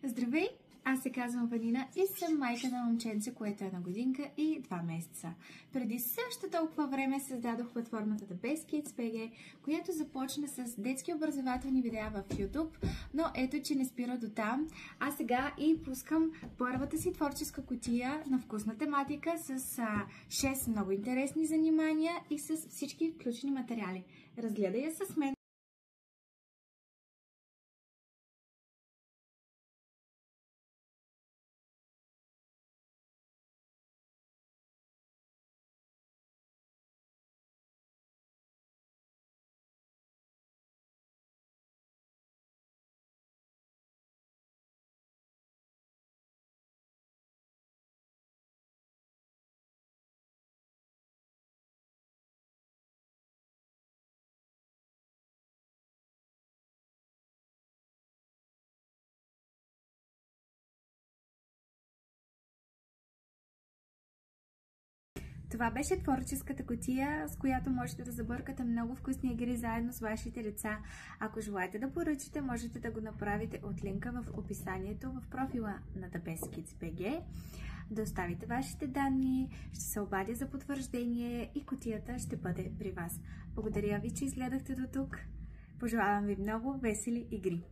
Здравей! Аз се казвам Ванина и съм майка на момченце, което е на годинка и 2 месеца. Преди също толкова време създадох платформата The Best Kids BG, която започна с детски образователни видеа в YouTube, но ето, че не спира до там. А сега и пускам първата си творческа кутия на вкусна тематика с 6 много интересни занимания и с всички включени материали. Разгледай я с мен! Това беше творческата кутия, с която можете да забъркате много вкусни игри заедно с вашите деца. Ако желаете да поръчате, можете да го направите от линка в описанието в профила на The Best Kids BG. Да оставите вашите данни, ще се обадя за потвърждение и кутията ще бъде при вас. Благодаря ви, че изгледахте до тук. Пожелавам ви много весели игри!